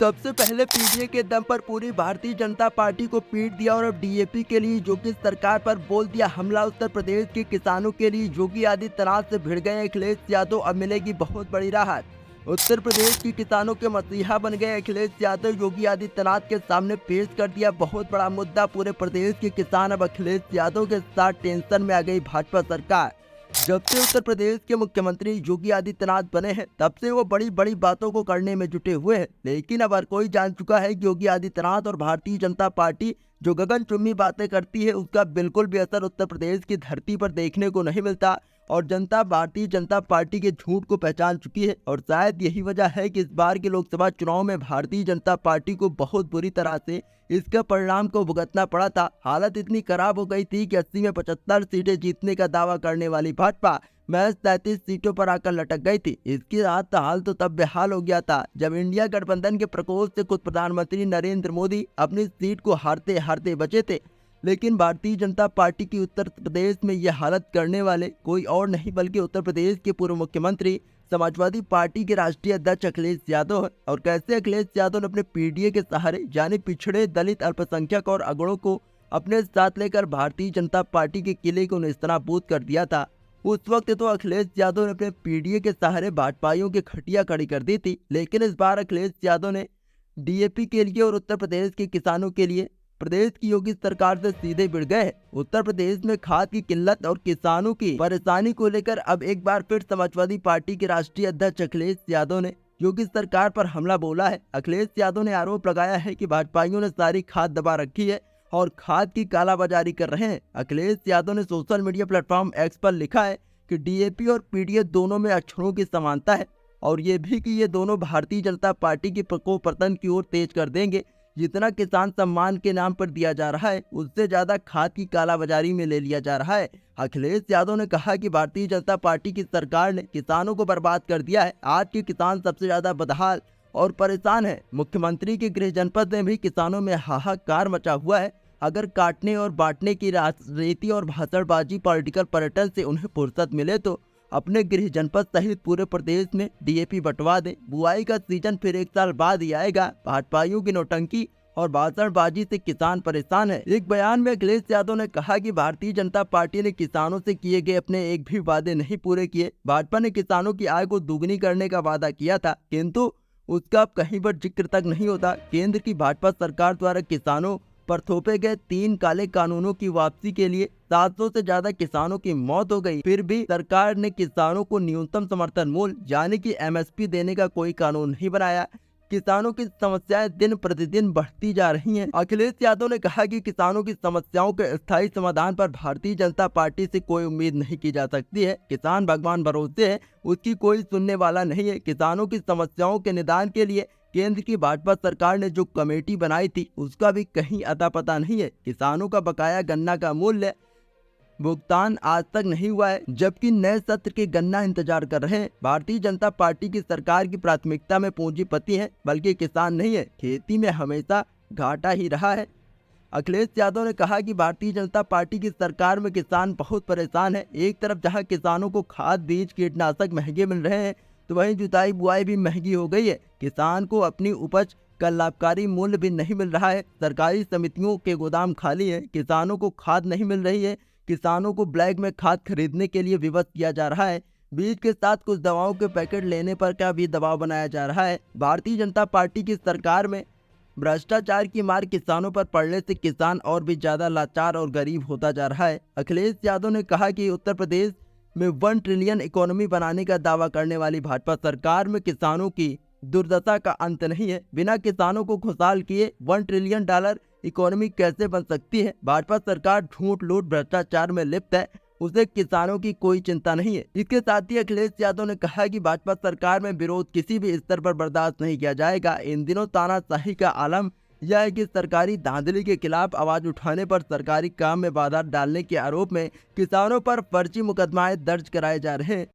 सबसे पहले पीडीए के दम पर पूरी भारतीय जनता पार्टी को पीट दिया और अब डीएपी के लिए योगी सरकार पर बोल दिया हमला। उत्तर प्रदेश के किसानों के लिए योगी आदित्यनाथ से भिड़ गए अखिलेश यादव, अब मिलेगी बहुत बड़ी राहत। उत्तर प्रदेश के किसानों के मसीहा बन गए अखिलेश यादव, योगी आदित्यनाथ के सामने पेश कर दिया बहुत बड़ा मुद्दा। पूरे प्रदेश के किसान अब अखिलेश यादव के साथ टेंशन में आ गई भाजपा सरकार। जब से उत्तर प्रदेश के मुख्यमंत्री योगी आदित्यनाथ बने हैं, तब से वो बड़ी बड़ी बातों को करने में जुटे हुए हैं। लेकिन अब हर कोई जान चुका है कि योगी आदित्यनाथ और भारतीय जनता पार्टी जो गगनचुंबी बातें करती है, उसका बिल्कुल भी असर उत्तर प्रदेश की धरती पर देखने को नहीं मिलता। और जनता भारतीय जनता पार्टी के झूठ को पहचान चुकी है और शायद यही वजह है कि इस बार के लोकसभा चुनाव में भारतीय जनता पार्टी को बहुत बुरी तरह से इसका परिणाम को भुगतना पड़ा था। हालत इतनी खराब हो गई थी कि 80 में 75 सीटें जीतने का दावा करने वाली भाजपा महज 33 सीटों पर आकर लटक गई थी। इसके साथ हाल तो तब बेहाल हो गया था जब इंडिया गठबंधन के प्रकोप से खुद प्रधानमंत्री नरेंद्र मोदी अपनी सीट को हारते हारते बचे थे। लेकिन भारतीय जनता पार्टी की उत्तर प्रदेश में यह हालत करने वाले कोई और नहीं बल्कि उत्तर प्रदेश के पूर्व मुख्यमंत्री समाजवादी पार्टी के राष्ट्रीय अध्यक्ष अखिलेश यादव है। और कैसे अखिलेश यादव ने अपने पीडीए के सहारे यानी पिछड़े, दलित, अल्पसंख्यक और अगड़ों को अपने साथ लेकर भारतीय जनता पार्टी के किले को नेस्तनाबूद कर दिया था। उस वक्त तो अखिलेश यादव ने अपने पीडीए के सहारे भाजपाइयों की खटिया खड़ी कर दी थी। लेकिन इस बार अखिलेश यादव ने डीएपी के लिए और उत्तर प्रदेश के किसानों के लिए प्रदेश की योगी सरकार से सीधे भिड़ गए। उत्तर प्रदेश में खाद की किल्लत और किसानों की परेशानी को लेकर अब एक बार फिर समाजवादी पार्टी के राष्ट्रीय अध्यक्ष अखिलेश यादव ने योगी सरकार पर हमला बोला है। अखिलेश यादव ने आरोप लगाया है कि भाजपाइयों ने सारी खाद दबा रखी है और खाद की कालाबाजारी कर रहे हैं। अखिलेश यादव ने सोशल मीडिया प्लेटफॉर्म एक्स पर लिखा है कि डीएपी और पीडीए दोनों में अक्षरों की समानता है और ये भी कि ये दोनों भारतीय जनता पार्टी की प्रकोप पतन की ओर तेज कर देंगे। जितना किसान सम्मान के नाम पर दिया जा रहा है, उससे ज्यादा खाद की कालाबाजारी में ले लिया जा रहा है। अखिलेश यादव ने कहा कि भारतीय जनता पार्टी की सरकार ने किसानों को बर्बाद कर दिया है। आज के किसान सबसे ज्यादा बदहाल और परेशान है। मुख्यमंत्री के गृह जनपद में भी किसानों में हाहाकार मचा हुआ है। अगर काटने और बांटने की राजनीति और भाषणबाजी पॉलिटिकल पर्यटन से उन्हें फुर्सत मिले तो अपने गृह जनपद सहित पूरे प्रदेश में डीएपी बंटवा दें। बुआई का सीजन फिर एक साल बाद ही आएगा। भाजपाइयों की नौटंकी और भाषणबाजी से किसान परेशान है। एक बयान में अखिलेश यादव ने कहा कि भारतीय जनता पार्टी ने किसानों से किए गए अपने एक भी वादे नहीं पूरे किए। भाजपा ने किसानों की आय को दुगनी करने का वादा किया था, किंतु उसका अब कहीं पर जिक्र तक नहीं होता। केंद्र की भाजपा सरकार द्वारा किसानों पर थोपे गए 3 काले कानूनों की वापसी के लिए 700 से ज्यादा किसानों की मौत हो गई। फिर भी सरकार ने किसानों को न्यूनतम समर्थन मूल्य यानी कि एमएसपी देने का कोई कानून नहीं बनाया। किसानों की समस्याएं दिन प्रतिदिन बढ़ती जा रही हैं। अखिलेश यादव ने कहा कि किसानों की समस्याओं के स्थायी समाधान पर भारतीय जनता पार्टी से कोई उम्मीद नहीं की जा सकती है। किसान भगवान भरोसे है, उसकी कोई सुनने वाला नहीं है। किसानों की समस्याओं के निदान के लिए केंद्र की भाजपा सरकार ने जो कमेटी बनाई थी, उसका भी कहीं अता पता नहीं है। किसानों का बकाया गन्ना का मूल्य भुगतान आज तक नहीं हुआ है, जबकि नए सत्र के गन्ना इंतजार कर रहे हैं। भारतीय जनता पार्टी की सरकार की प्राथमिकता में पूंजीपति है, बल्कि किसान नहीं है। खेती में हमेशा घाटा ही रहा है। अखिलेश यादव ने कहा कि भारतीय जनता पार्टी की सरकार में किसान बहुत परेशान है। एक तरफ जहां किसानों को खाद, बीज, कीटनाशक महंगे मिल रहे हैं, तो वहीं जुताई बुआई भी महंगी हो गई है। किसान को अपनी उपज का लाभकारी मूल्य भी नहीं मिल रहा है। सरकारी समितियों के गोदाम खाली है, किसानों को खाद नहीं मिल रही है। किसानों को ब्लैक में खाद खरीदने के लिए विवश किया जा रहा है। बीज के साथ कुछ दवाओं के पैकेट लेने पर का भी दबाव बनाया जा रहा है। भारतीय जनता पार्टी की सरकार में भ्रष्टाचार की मार किसानों पर पड़ने से किसान और भी ज्यादा लाचार और गरीब होता जा रहा है। अखिलेश यादव ने कहा कि उत्तर प्रदेश में 1 ट्रिलियन इकोनॉमी बनाने का दावा करने वाली भाजपा सरकार में किसानों की दुर्दशा का अंत नहीं है। बिना किसानों को खुशहाल किए $1 ट्रिलियन इकोनॉमी कैसे बन सकती है? भाजपा सरकार झूठ, लूट, भ्रष्टाचार में लिप्त है, उसे किसानों की कोई चिंता नहीं है। इसके साथ ही अखिलेश यादव ने कहा कि भाजपा सरकार में विरोध किसी भी स्तर पर बर्दाश्त नहीं किया जाएगा। इन दिनों तानाशाही का आलम यह है कि सरकारी धांधली के खिलाफ आवाज उठाने पर सरकारी काम में बाधा डालने के आरोप में किसानों पर फर्जी मुकदमाएं दर्ज कराए जा रहे हैं।